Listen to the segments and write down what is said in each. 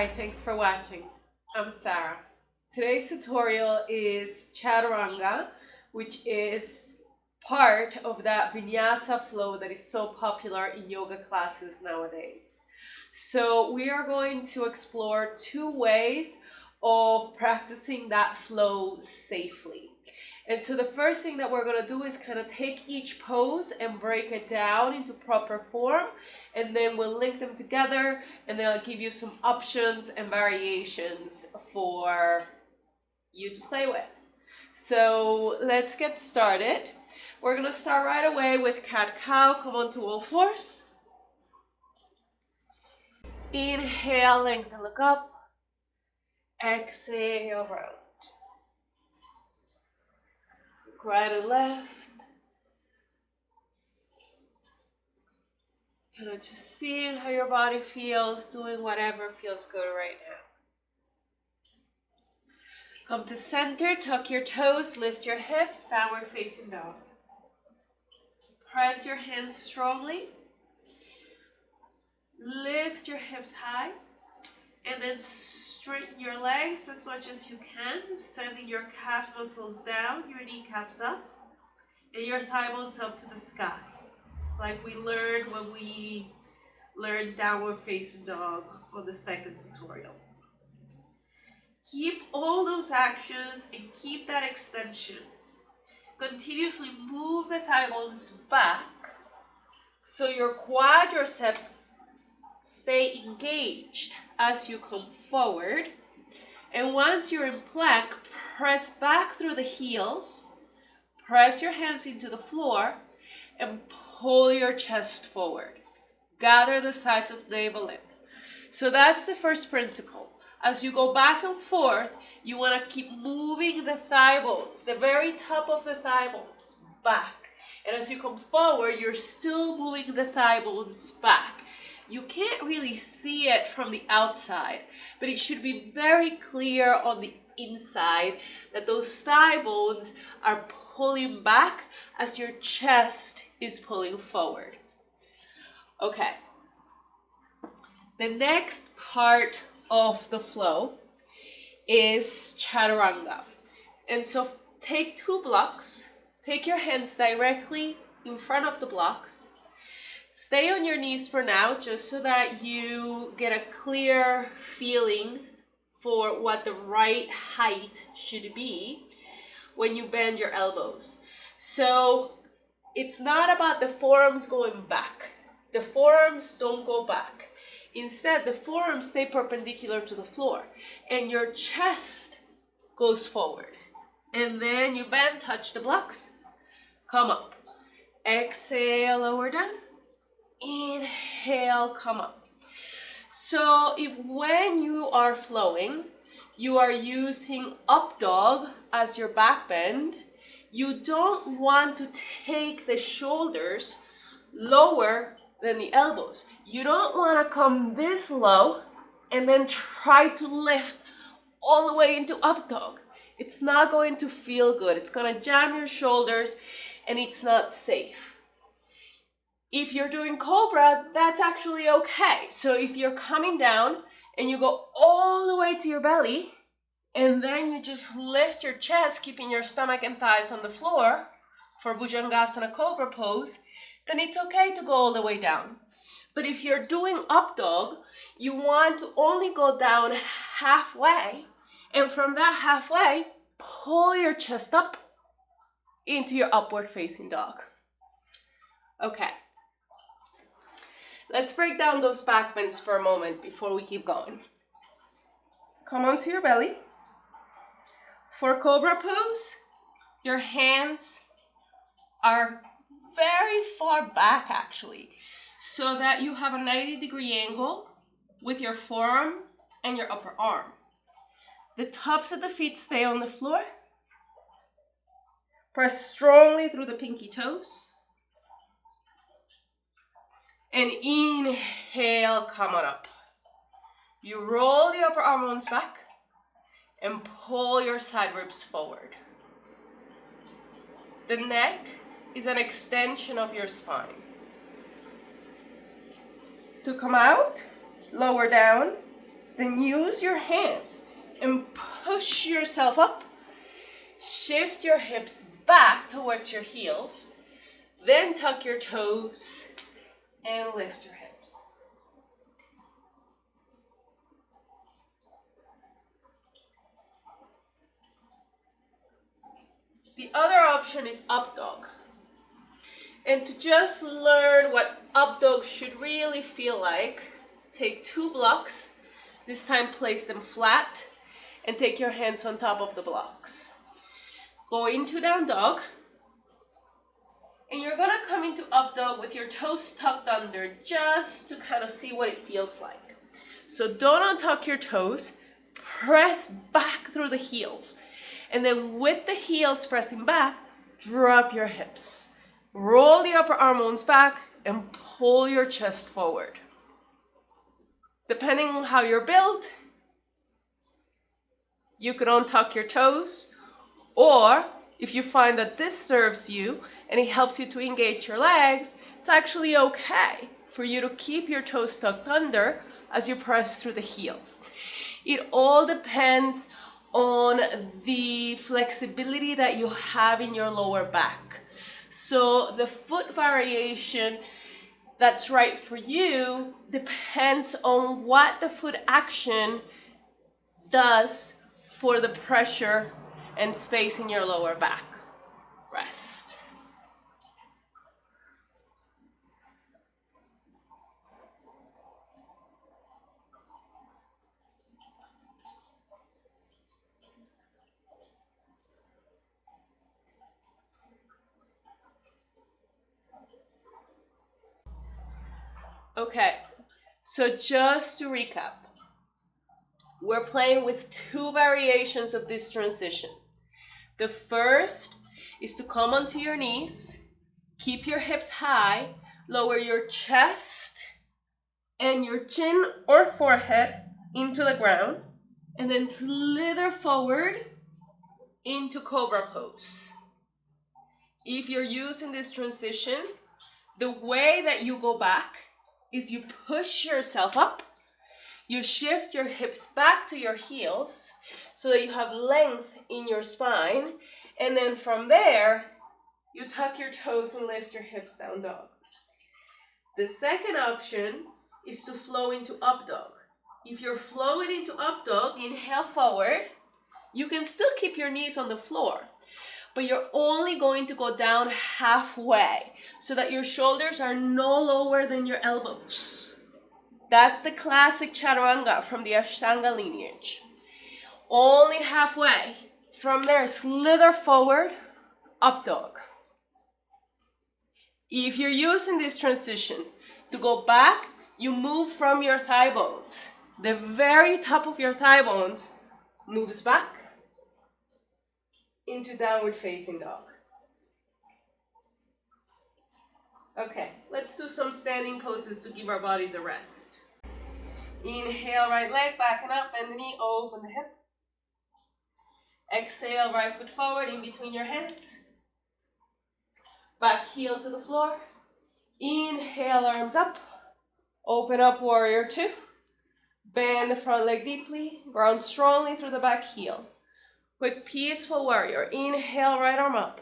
Hi, thanks for watching. I'm Sarah. Today's tutorial is Chaturanga, which is part of that Vinyasa flow that is so popular in yoga classes nowadays. So we are going to explore two ways of practicing that flow safely. And so the first thing that we're going to do is kind of take each pose and break it down into proper form, and then we'll link them together, and then I'll give you some options and variations for you to play with. So let's get started. We're going to start right away with cat-cow. Come on to all fours. Inhale, lengthen, look up. Exhale, round. Right and left. Kind of just seeing how your body feels, doing whatever feels good right now. Come to center, tuck your toes, lift your hips, downward facing dog. Press your hands strongly. Lift your hips high. And then straighten your legs as much as you can, sending your calf muscles down, your kneecaps up, and your thigh bones up to the sky, like we learned when we learned downward facing dog on the second tutorial. Keep all those actions and keep that extension. Continuously move the thigh bones back so your quadriceps stay engaged as you come forward. And once you're in plank, press back through the heels, press your hands into the floor, and pull your chest forward. Gather the sides of the navel in. So that's the first principle. As you go back and forth, you want to keep moving the thigh bones, the very top of the thigh bones, back. And as you come forward, you're still moving the thigh bones back. You can't really see it from the outside, but it should be very clear on the inside that those thigh bones are pulling back as your chest is pulling forward. Okay. The next part of the flow is Chaturanga. And so take two blocks, take your hands directly in front of the blocks. Stay on your knees for now, just so that you get a clear feeling for what the right height should be when you bend your elbows. So it's not about the forearms going back. The forearms don't go back. Instead, the forearms stay perpendicular to the floor, and your chest goes forward. And then you bend, touch the blocks, come up. Exhale, lower down. Inhale, come up. So if when you are flowing, you are using up dog as your back bend, you don't want to take the shoulders lower than the elbows. You don't want to come this low and then try to lift all the way into up dog. It's not going to feel good. It's going to jam your shoulders and it's not safe. If you're doing cobra, that's actually okay. So if you're coming down and you go all the way to your belly, and then you just lift your chest, keeping your stomach and thighs on the floor for Bhujangasana Cobra pose, then it's okay to go all the way down. But if you're doing up dog, you want to only go down halfway, and from that halfway, pull your chest up into your upward facing dog. Okay. Let's break down those back bends for a moment before we keep going. Come onto your belly. For Cobra pose, your hands are very far back actually, so that you have a 90-degree angle with your forearm and your upper arm. The tops of the feet stay on the floor. Press strongly through the pinky toes. And inhale, come on up. You roll the upper arm bones back and pull your side ribs forward. The neck is an extension of your spine. To come out, lower down, Then use your hands and push yourself up. Shift your hips back towards your heels. Then tuck your toes and lift your hips. The other option is up dog. And to just learn what up dog should really feel like, take 2 blocks. This time place them flat and take your hands on top of the blocks. Go into down dog. And you're gonna come into up dog with your toes tucked under just to kind of see what it feels like. So don't untuck your toes, press back through the heels. And then with the heels pressing back, drop your hips. Roll the upper arm bones back and pull your chest forward. Depending on how you're built, you could untuck your toes, or if you find that this serves you and it helps you to engage your legs, it's actually okay for you to keep your toes tucked under as you press through the heels. It all depends on the flexibility that you have in your lower back. So the foot variation that's right for you depends on what the foot action does for the pressure and space in your lower back. Rest. Okay, so just to recap, we're playing with 2 variations of this transition. The first is to come onto your knees, keep your hips high, lower your chest and your chin or forehead into the ground, and then slither forward into Cobra Pose. If you're using this transition, the way that you go back is you push yourself up, you shift your hips back to your heels so that you have length in your spine, and then from there, you tuck your toes and lift your hips down dog. The second option is to flow into up dog. If you're flowing into up dog, inhale forward. You can still keep your knees on the floor, but you're only going to go down halfway so that your shoulders are no lower than your elbows. That's the classic Chaturanga from the Ashtanga lineage. Only halfway. From there, slither forward, up dog. If you're using this transition to go back, you move from your thigh bones. The very top of your thigh bones moves back into downward facing dog. Okay, let's do some standing poses to give our bodies a rest. Inhale, right leg back and up, bend the knee, open the hip. Exhale, right foot forward in between your hands. Back heel to the floor. Inhale, arms up. Open up, warrior 2. Bend the front leg deeply. Ground strongly through the back heel. Quick peaceful warrior. Inhale, right arm up.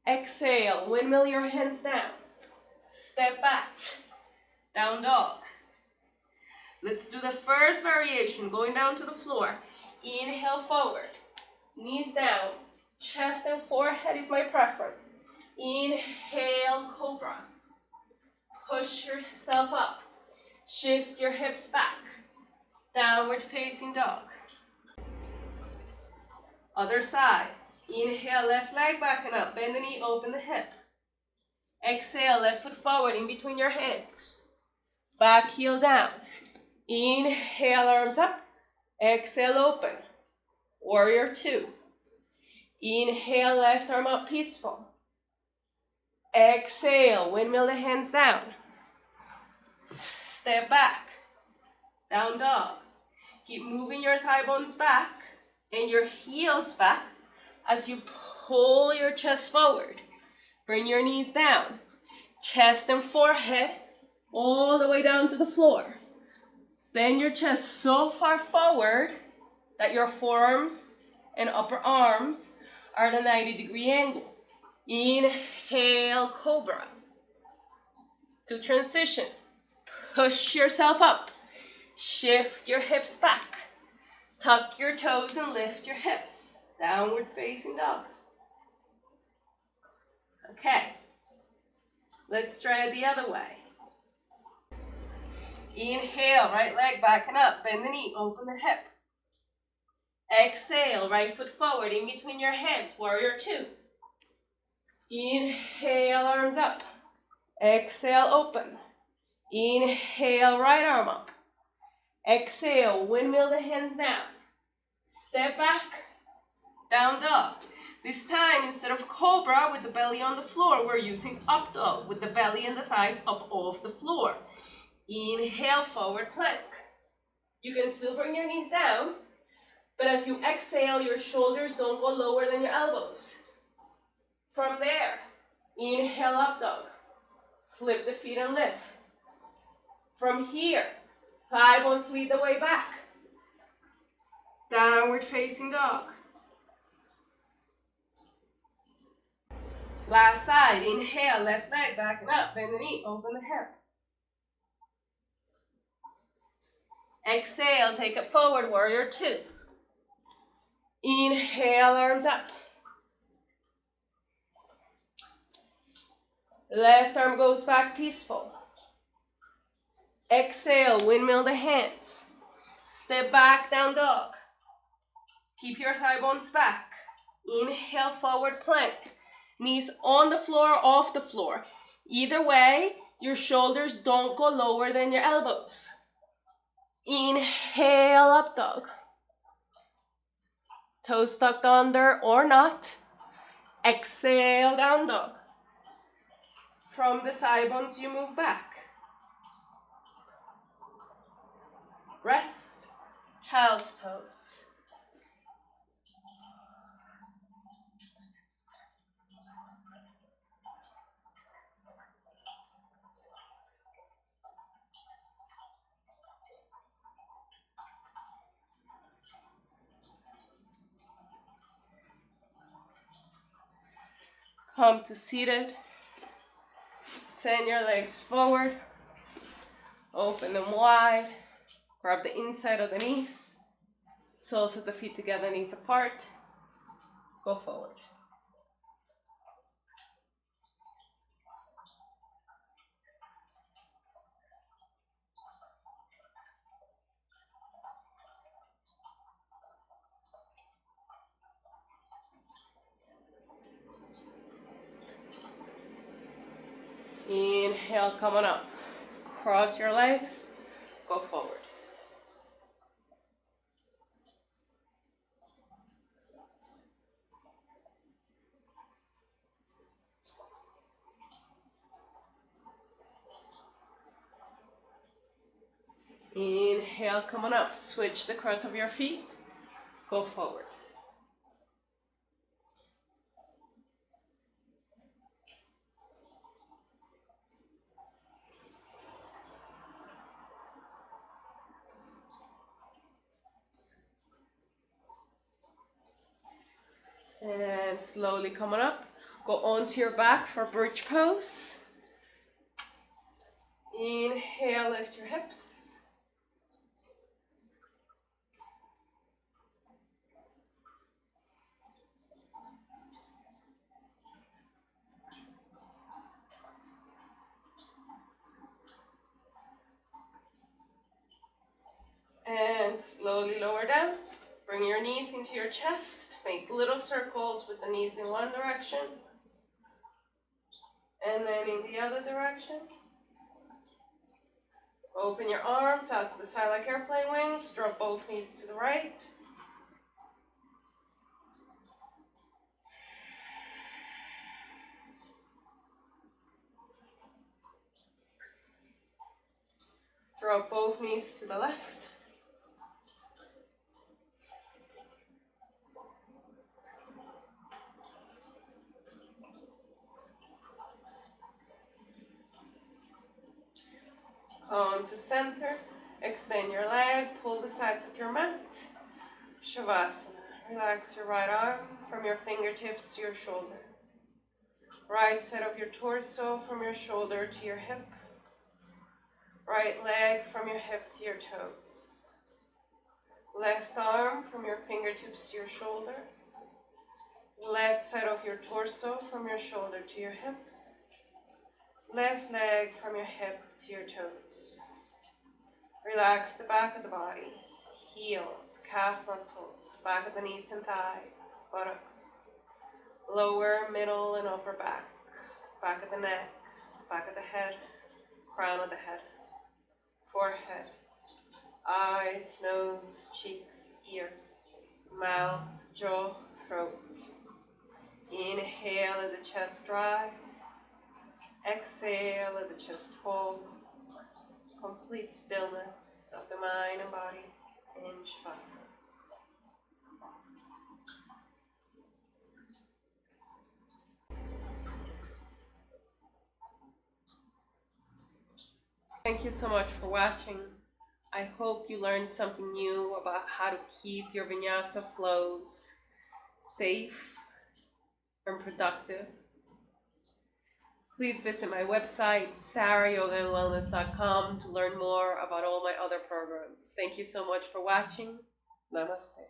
Exhale, windmill your hands down. Step back. Down dog. Let's do the first variation, going down to the floor. Inhale forward. Knees down. Chest and forehead is my preference. Inhale, cobra. Push yourself up. Shift your hips back. Downward facing dog. Other side. Inhale, left leg back and up. Bend the knee, open the hip. Exhale, left foot forward in between your hands. Back heel down. Inhale, arms up. Exhale, open. Warrior 2. Inhale, left arm up, peaceful. Exhale, windmill the hands down. Step back. Down dog. Keep moving your thigh bones back and your heels back as you pull your chest forward. Bring your knees down. Chest and forehead all the way down to the floor. Send your chest so far forward that your forearms and upper arms are at a 90-degree angle. Inhale, cobra. To transition, push yourself up. Shift your hips back. Tuck your toes and lift your hips. Downward facing dog. Okay. Let's try it the other way. Inhale, right leg back and up. Bend the knee, open the hip. Exhale, right foot forward in between your hands. Warrior two. Inhale, arms up. Exhale, open. Inhale, right arm up. Exhale, windmill the hands down. Step back, down dog. This time, instead of cobra with the belly on the floor, we're using up dog with the belly and the thighs up off the floor. Inhale, forward plank. You can still bring your knees down, but as you exhale, your shoulders don't go lower than your elbows. From there, inhale, up dog. Flip the feet and lift. From here, thigh bones lead the way back. Downward facing dog. Last side, inhale, left leg back and up, bend the knee, open the hip. Exhale, take it forward, warrior two. Inhale, arms up. Left arm goes back, peaceful. Exhale, windmill the hands. Step back, down dog. Keep your thigh bones back. Inhale, forward plank. Knees on the floor, off the floor. Either way, your shoulders don't go lower than your elbows. Inhale, up dog. Toes tucked under or not. Exhale, down dog. From the thigh bones, you move back. Rest, child's pose. Come to seated. Send your legs forward. Open them wide. Grab the inside of the knees. Soles of the feet together, knees apart. Go forward. Inhale, come on up. Cross your legs. Go forward. Inhale, come on up. Switch the cross of your feet. Go forward. And slowly coming up. Go onto your back for bridge pose. Inhale, lift your hips. And slowly lower down. Bring your knees into your chest. Make little circles with the knees in one direction. And then in the other direction. Open your arms out to the side like airplane wings. Drop both knees to the right. Drop both knees to the left. Come to center. Extend your leg, pull the sides of your mat. Shavasana. Relax your right arm from your fingertips to your shoulder. Right side of your torso from your shoulder to your hip. Right leg from your hip to your toes. Left arm from your fingertips to your shoulder. Left side of your torso from your shoulder to your hip. Left leg from your hip to your toes. Relax the back of the body, heels, calf muscles, back of the knees and thighs, buttocks, lower, middle, and upper back of the neck, back of the head, crown of the head, forehead, eyes, nose, cheeks, ears, mouth, jaw, throat. Inhale, let the chest rise. Exhale, let the chest fall. Complete stillness of the mind and body in Shavasana. Thank you so much for watching. I hope you learned something new about how to keep your vinyasa flows safe and productive. Please visit my website, sarayogaandwellness.com, to learn more about all my other programs. Thank you so much for watching. Namaste.